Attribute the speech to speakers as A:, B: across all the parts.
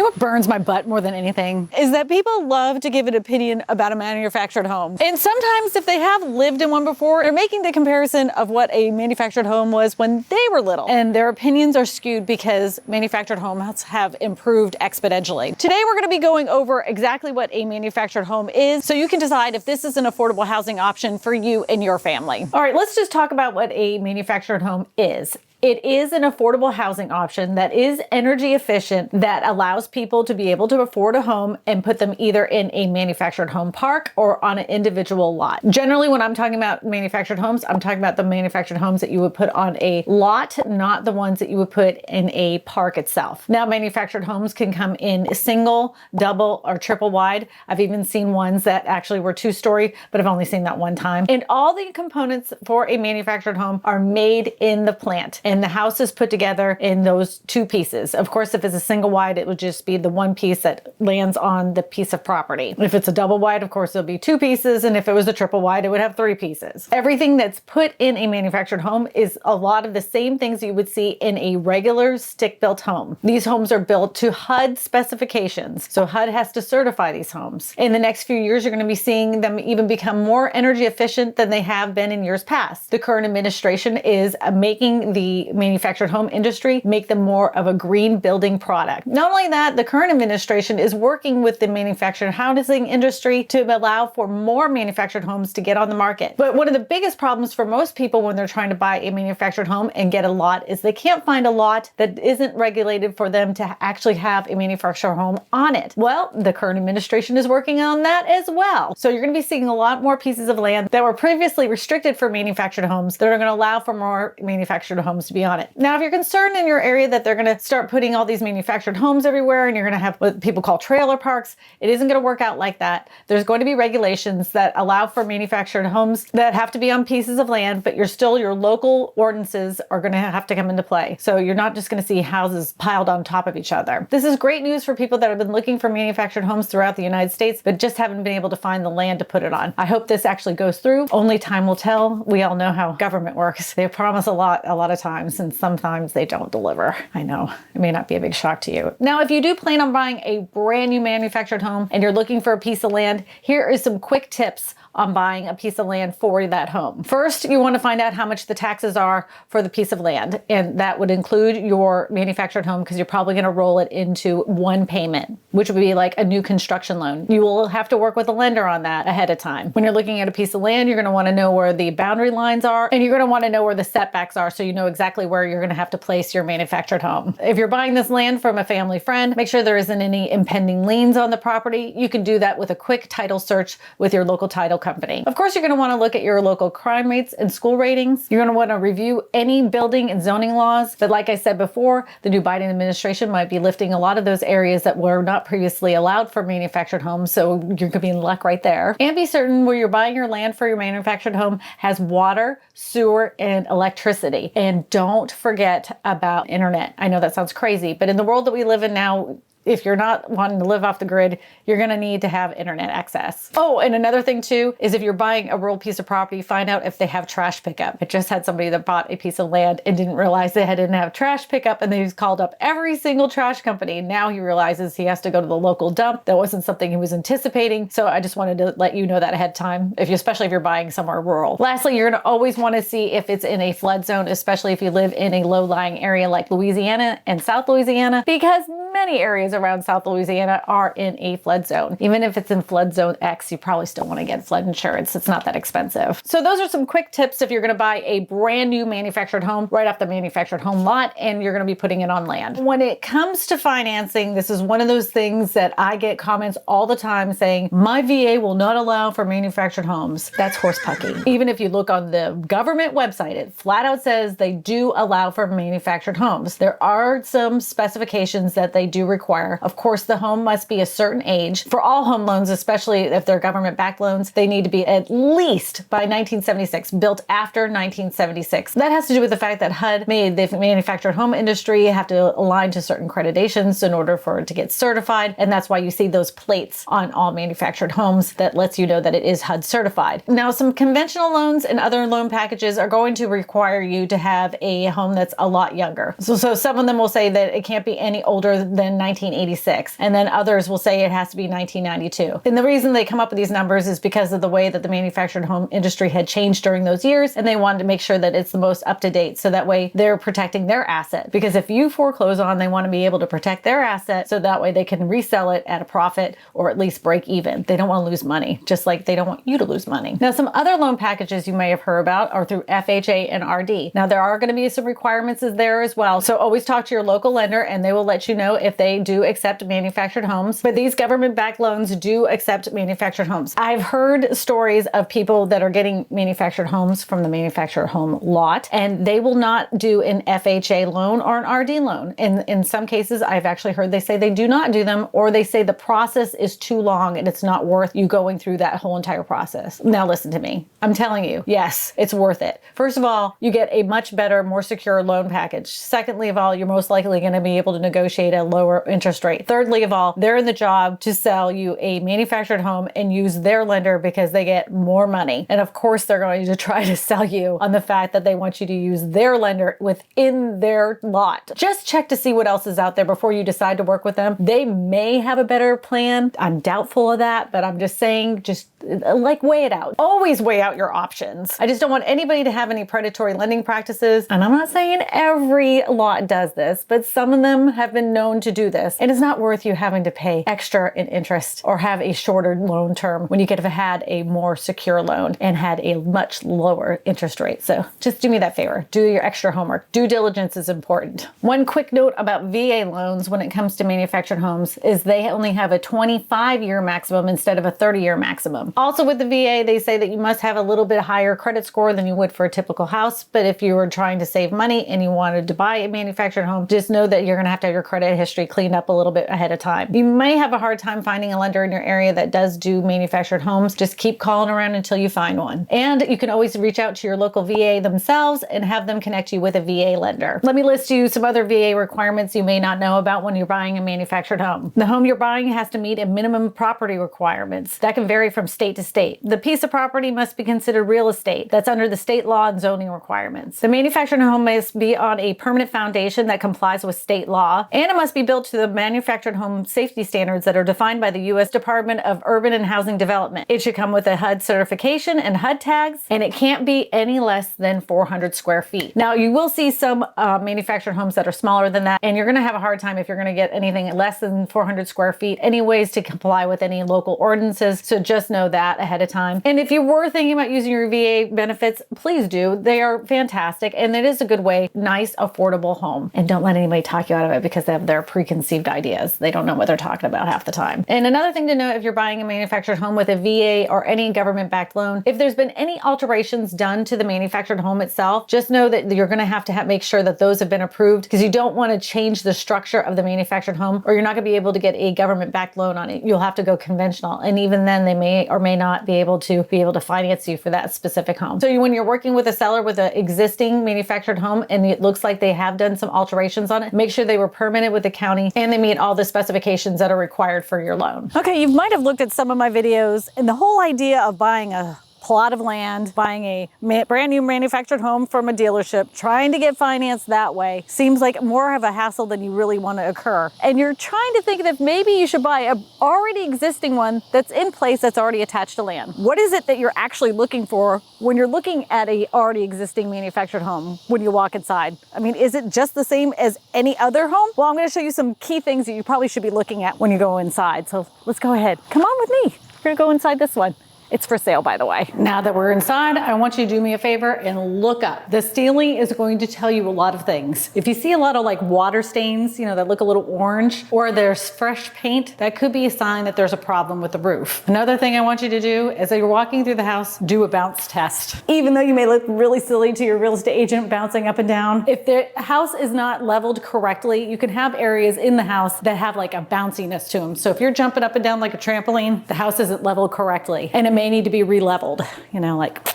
A: what burns my butt more than anything is that people love to give an opinion about a manufactured home. And sometimes if they have lived in one before, they're making the comparison of what a manufactured home was when they were little. And their opinions are skewed because manufactured homes have improved exponentially. Today, we're going to be going over exactly what a manufactured home is so you can decide if this is an affordable housing option for you and your family. All right, let's just talk about what a manufactured home is. It is an affordable housing option that is energy efficient, that allows people to be able to afford a home and put them either in a manufactured home park or on an individual lot. Generally, when I'm talking about manufactured homes, I'm talking about the manufactured homes that you would put on a lot, not the ones that you would put in a park itself. Now, manufactured homes can come in single, double, or triple wide. I've even seen ones that actually were 2-story, but I've only seen that one time. And all the components for a manufactured home are made in the plant. And the house is put together in those 2 pieces. Of course, if it's a single wide, it would just be the 1 piece that lands on the piece of property. If it's a double wide, of course, it'll be 2 pieces. And if it was a triple wide, it would have 3 pieces. Everything that's put in a manufactured home is a lot of the same things you would see in a regular stick-built home. These homes are built to HUD specifications. So HUD has to certify these homes. In the next few years, you're going to be seeing them even become more energy efficient than they have been in years past. The current administration is making the manufactured home industry make them more of a green building product. Not only that, the current administration is working with the manufactured housing industry to allow for more manufactured homes to get on the market. But one of the biggest problems for most people when they're trying to buy a manufactured home and get a lot is they can't find a lot that isn't regulated for them to actually have a manufactured home on it. Well, the current administration is working on that as well. So you're going to be seeing a lot more pieces of land that were previously restricted for manufactured homes that are going to allow for more manufactured homes to be on it. Now, if you're concerned in your area that they're going to start putting all these manufactured homes everywhere and you're going to have what people call trailer parks, it isn't going to work out like that. There's going to be regulations that allow for manufactured homes that have to be on pieces of land, but your local ordinances are going to have to come into play. So you're not just going to see houses piled on top of each other. This is great news for people that have been looking for manufactured homes throughout the United States, but just haven't been able to find the land to put it on. I hope this actually goes through. Only time will tell. We all know how government works. They promise a lot of times, and sometimes they don't deliver. I know it may not be a big shock to you. Now, if you do plan on buying a brand new manufactured home and you're looking for a piece of land, here is some quick tips on buying a piece of land for that home. First, you want to find out how much the taxes are for the piece of land. And that would include your manufactured home because you're probably going to roll it into one payment, which would be like a new construction loan. You will have to work with a lender on that ahead of time. When you're looking at a piece of land, you're going to want to know where the boundary lines are, and you're going to want to know where the setbacks are so you know exactly where you're going to have to place your manufactured home. If you're buying this land from a family friend, make sure there isn't any impending liens on the property. You can do that with a quick title search with your local title company. Of course, you're going to want to look at your local crime rates and school ratings. You're going to want to review any building and zoning laws. But like I said before, the new Biden administration might be lifting a lot of those areas that were not previously allowed for manufactured homes. So you're going to be in luck right there. And be certain where you're buying your land for your manufactured home has water, sewer, and electricity. And don't forget about internet. I know that sounds crazy, but in the world that we live in now, if you're not wanting to live off the grid, you're going to need to have internet access. Oh, and another thing too is if you're buying a rural piece of property, find out if they have trash pickup. I just had somebody that bought a piece of land and didn't realize they didn't have trash pickup, and they called up every single trash company. Now he realizes he has to go to the local dump. That wasn't something he was anticipating. So I just wanted to let you know that ahead of time, especially if you're buying somewhere rural. Lastly, you're going to always want to see if it's in a flood zone, especially if you live in a low-lying area like Louisiana and South Louisiana, because many areas around South Louisiana are in a flood zone. Even if it's in flood zone X, you probably still want to get flood insurance. It's not that expensive. So those are some quick tips if you're going to buy a brand new manufactured home right off the manufactured home lot and you're going to be putting it on land. When it comes to financing, this is one of those things that I get comments all the time saying, my VA will not allow for manufactured homes. That's horse pucking. Even if you look on the government website, it flat out says they do allow for manufactured homes. There are some specifications that they do require. Of course, the home must be a certain age. For all home loans, especially if they're government-backed loans, they need to be at least by 1976, built after 1976. That has to do with the fact that HUD made the manufactured home industry have to align to certain accreditations in order for it to get certified. And that's why you see those plates on all manufactured homes that lets you know that it is HUD certified. Now, some conventional loans and other loan packages are going to require you to have a home that's a lot younger. So some of them will say that it can't be any older than 1986. And then others will say it has to be 1992. And the reason they come up with these numbers is because of the way that the manufactured home industry had changed during those years. And they wanted to make sure that it's the most up to date. So that way they're protecting their asset. Because if you foreclose on, they want to be able to protect their asset. So that way they can resell it at a profit or at least break even. They don't want to lose money, just like they don't want you to lose money. Now, some other loan packages you may have heard about are through FHA and RD. Now, there are going to be some requirements there as well. So always talk to your local lender and they will let you know if they do accept manufactured homes. But these government-backed loans do accept manufactured homes. I've heard stories of people that are getting manufactured homes from the manufactured home lot, and they will not do an FHA loan or an RD loan. In some cases, I've actually heard they say they do not do them, or they say the process is too long and it's not worth you going through that whole entire process. Now listen to me. I'm telling you, yes, it's worth it. First of all, you get a much better, more secure loan package. Secondly of all, you're most likely going to be able to negotiate a lower interest rate. Thirdly of all, they're in the job to sell you a manufactured home and use their lender because they get more money. And of course, they're going to try to sell you on the fact that they want you to use their lender within their lot. Just check to see what else is out there before you decide to work with them. They may have a better plan. I'm doubtful of that, but I'm just saying, just like weigh it out. Always weigh out your options. I just don't want anybody to have any predatory lending practices. And I'm not saying every lot does this, but some of them have been known to do this. And it's not worth you having to pay extra in interest or have a shorter loan term when you could have had a more secure loan and had a much lower interest rate. So just do me that favor. Do your extra homework. Due diligence is important. One quick note about VA loans when it comes to manufactured homes is they only have a 25-year maximum instead of a 30-year maximum. Also with the VA, they say that you must have a little bit higher credit score than you would for a typical house. But if you were trying to save money and you wanted to buy a manufactured home, just know that you're going to have your credit history cleaned up a little bit ahead of time. You may have a hard time finding a lender in your area that does do manufactured homes. Just keep calling around until you find one. And you can always reach out to your local VA themselves and have them connect you with a VA lender. Let me list you some other VA requirements you may not know about when you're buying a manufactured home. The home you're buying has to meet a minimum property requirements. That can vary from state to state. The piece of property must be considered real estate. That's under the state law and zoning requirements. The manufactured home must be on a permanent foundation that complies with state law, and it must be built to the manufactured home safety standards that are defined by the U.S. Department of Urban and Housing Development. It should come with a HUD certification and HUD tags, and it can't be any less than 400 square feet. Now, you will see some manufactured homes that are smaller than that, and you're going to have a hard time if you're going to get anything less than 400 square feet anyways to comply with any local ordinances, so just know that ahead of time. And if you were thinking about using your VA benefits, please do. They are fantastic, and it is a good way, nice, affordable home. And don't let anybody talk you out of it because they have their preconceived ideas. They don't know what they're talking about half the time. And another thing to know if you're buying a manufactured home with a VA or any government-backed loan, if there's been any alterations done to the manufactured home itself, just know that you're going to have make sure that those have been approved, because you don't want to change the structure of the manufactured home, or you're not going to be able to get a government-backed loan on it. You'll have to go conventional, and even then they may or may not be able to finance you for that specific home. So when you're working with a seller with an existing manufactured home and it looks like they have done some alterations on it, make sure they were permitted with the county and they meet all the specifications that are required for your loan. Okay, you might have looked at some of my videos, and the whole idea of buying a plot of land, buying a brand new manufactured home from a dealership, trying to get financed that way seems like more of a hassle than you really want to occur. And you're trying to think that maybe you should buy a already existing one that's in place, that's already attached to land. What is it that you're actually looking for when you're looking at a already existing manufactured home when you walk inside? I mean, is it just the same as any other home? Well, I'm going to show you some key things that you probably should be looking at when you go inside. So let's go ahead. Come on with me. We're going to go inside this one. It's for sale, by the way. Now that we're inside, I want you to do me a favor and look up. The ceiling is going to tell you a lot of things. If you see a lot of like water stains, that look a little orange, or there's fresh paint, that could be a sign that there's a problem with the roof. Another thing I want you to do is that you're walking through the house, do a bounce test. Even though you may look really silly to your real estate agent bouncing up and down, if the house is not leveled correctly, you can have areas in the house that have like a bounciness to them. So if you're jumping up and down like a trampoline, the house isn't leveled correctly, and it may need to be re-leveled, like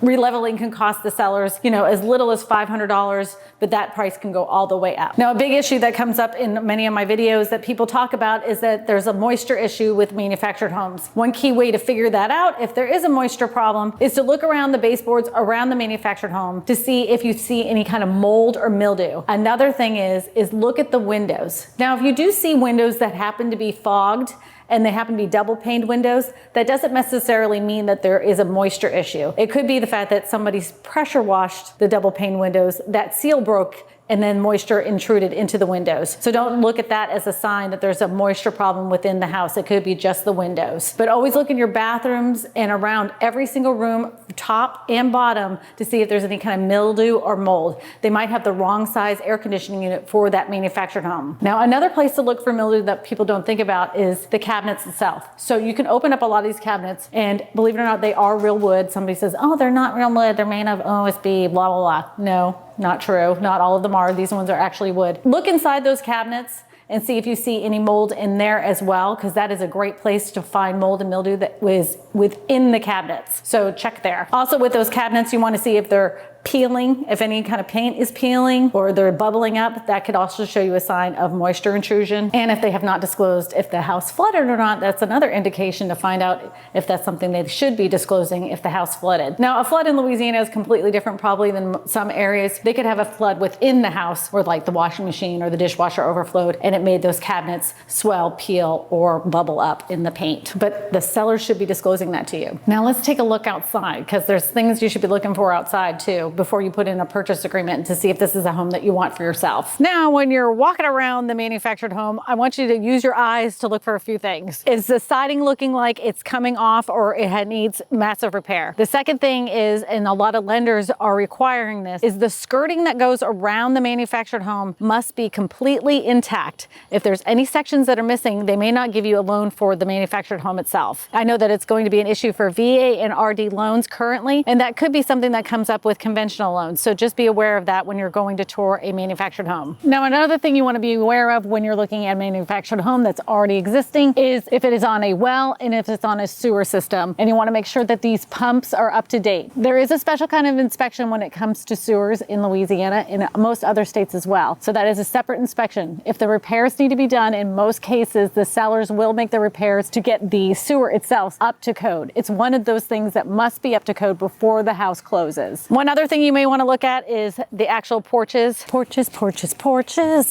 A: Releveling can cost the sellers, as little as $500, but that price can go all the way up. Now, a big issue that comes up in many of my videos that people talk about is that there's a moisture issue with manufactured homes. One key way to figure that out, if there is a moisture problem, is to look around the baseboards around the manufactured home to see if you see any kind of mold or mildew. Another thing is look at the windows. Now, if you do see windows that happen to be fogged, and they happen to be double paned windows, that doesn't necessarily mean that there is a moisture issue. It could be the fact that somebody's pressure washed the double pane windows, that seal broke, and then moisture intruded into the windows. So don't look at that as a sign that there's a moisture problem within the house. It could be just the windows. But always look in your bathrooms and around every single room, top and bottom, to see if there's any kind of mildew or mold. They might have the wrong size air conditioning unit for that manufactured home. Now, another place to look for mildew that people don't think about is the cabinets itself. So you can open up a lot of these cabinets, and believe it or not, they are real wood. Somebody says, oh, they're not real wood, they're made of OSB, blah, blah, blah. No, not true. Not all of them are. These ones are actually wood. Look inside those cabinets and see if you see any mold in there as well, because that is a great place to find mold and mildew that was within the cabinets. So check there. Also, with those cabinets, you want to see if they're peeling, if any kind of paint is peeling or they're bubbling up. That could also show you a sign of moisture intrusion. And if they have not disclosed if the house flooded or not, that's another indication to find out if that's something they should be disclosing if the house flooded. Now, a flood in Louisiana is completely different probably than some areas. They could have a flood within the house where like the washing machine or the dishwasher overflowed and it made those cabinets swell, peel, or bubble up in the paint. But the seller should be disclosing that to you. Now let's take a look outside, because there's things you should be looking for outside too before you put in a purchase agreement to see if this is a home that you want for yourself. Now, when you're walking around the manufactured home, I want you to use your eyes to look for a few things. Is the siding looking like it's coming off or it needs massive repair? The second thing is, and a lot of lenders are requiring this, is the skirting that goes around the manufactured home must be completely intact. If there's any sections that are missing, they may not give you a loan for the manufactured home itself. I know that it's going to be an issue for VA and RD loans currently, and that could be something that comes up with conventional loans. So just be aware of that when you're going to tour a manufactured home. Now, another thing you want to be aware of when you're looking at a manufactured home that's already existing is if it is on a well and if it's on a sewer system. And you want to make sure that these pumps are up to date. There is a special kind of inspection when it comes to sewers in Louisiana and most other states as well. So that is a separate inspection. If the repairs need to be done, in most cases, the sellers will make the repairs to get the sewer itself up to code. It's one of those things that must be up to code before the house closes. One other thing you may want to look at is the actual porches,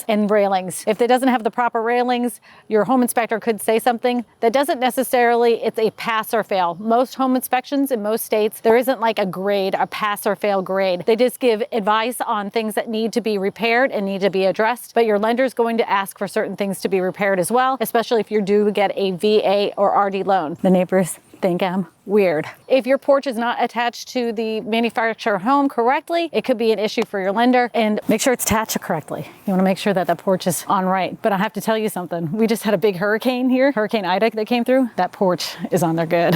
A: and railings. If it doesn't have the proper railings, your home inspector could say something that doesn't necessarily, it's a pass or fail. Most home inspections in most states, there isn't like a grade, a pass or fail grade. They just give advice on things that need to be repaired and need to be addressed, but your lender is going to ask for certain things to be repaired as well, especially if you do get a VA or RD loan. The neighbors think I'm weird. If your porch is not attached to the manufacturer home correctly, it could be an issue for your lender, and make sure it's attached correctly. You want to make sure that the porch is on right. But I have to tell you something. We just had a big hurricane here, Hurricane Ida that came through. That porch is on there good.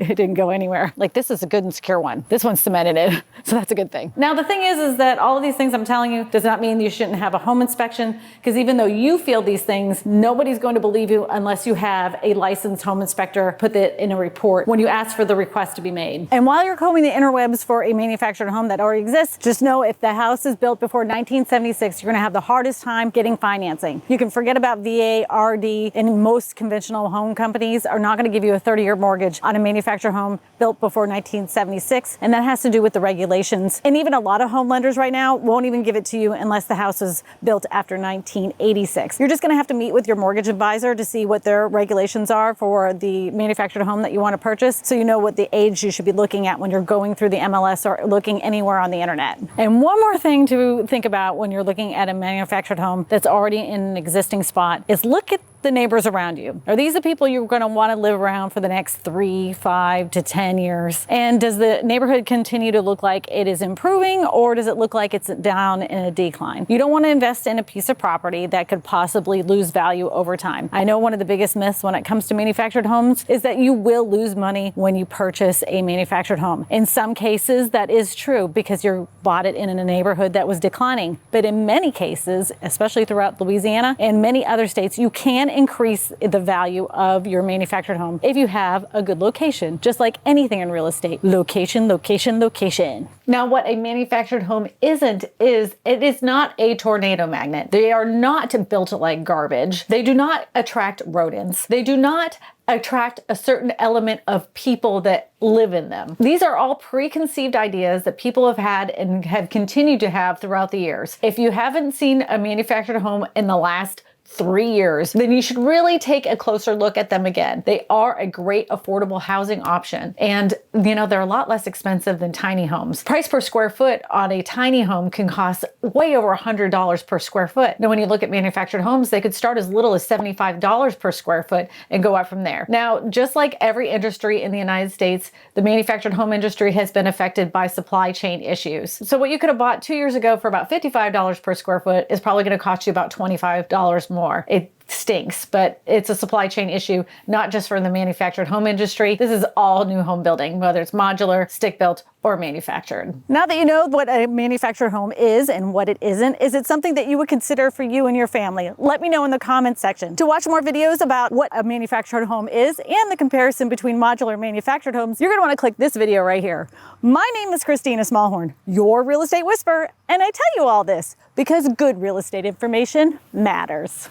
A: It didn't go anywhere. Like, this is a good and secure one. This one's cemented in, so that's a good thing. Now, the thing is that all of these things I'm telling you does not mean you shouldn't have a home inspection, because even though you feel these things, nobody's going to believe you unless you have a licensed home inspector put that in a report when you ask for the request to be made. And while you're combing the interwebs for a manufactured home that already exists, just know if the house is built before 1976, you're gonna have the hardest time getting financing. You can forget about VA, RD, and most conventional home companies are not gonna give you a 30-year mortgage on a manufactured home built before 1976, and that has to do with the regulations. And even a lot of home lenders right now won't even give it to you unless the house is built after 1986. You're just gonna have to meet with your mortgage advisor to see what their regulations are for the manufactured home that you wanna purchase, so you know what the age you should be looking at when you're going through the MLS or looking anywhere on the internet. And one more thing to think about when you're looking at a manufactured home that's already in an existing spot is look at the neighbors around you. Are these the people you're going to want to live around for the next 3, 5 to 10 years? And does the neighborhood continue to look like it is improving, or does it look like it's down in a decline? You don't want to invest in a piece of property that could possibly lose value over time. I know one of the biggest myths when it comes to manufactured homes is that you will lose money when you purchase a manufactured home. In some cases, that is true because you bought it in a neighborhood that was declining. But in many cases, especially throughout Louisiana and many other states, you can increase the value of your manufactured home if you have a good location, just like anything in real estate. Location, location, location. Now, what a manufactured home isn't is it is not a tornado magnet. They are not built like garbage. They do not attract rodents. They do not attract a certain element of people that live in them. These are all preconceived ideas that people have had and have continued to have throughout the years. If you haven't seen a manufactured home in the last 3 years, then you should really take a closer look at them again. They are a great affordable housing option. And they're a lot less expensive than tiny homes. Price per square foot on a tiny home can cost way over $100 per square foot. Now, when you look at manufactured homes, they could start as little as $75 per square foot and go up from there. Now, just like every industry in the United States, the manufactured home industry has been affected by supply chain issues. So what you could have bought 2 years ago for about $55 per square foot is probably going to cost you about $25 more. It stinks, but it's a supply chain issue, not just for the manufactured home industry. This is all new home building, whether it's modular, stick built, or manufactured. Now that you know what a manufactured home is and what it isn't, is it something that you would consider for you and your family? Let me know in the comments section. To watch more videos about what a manufactured home is and the comparison between modular and manufactured homes, you're going to want to click this video right here. My name is Kristina Smallhorn, your real estate whisperer, and I tell you all this because good real estate information matters.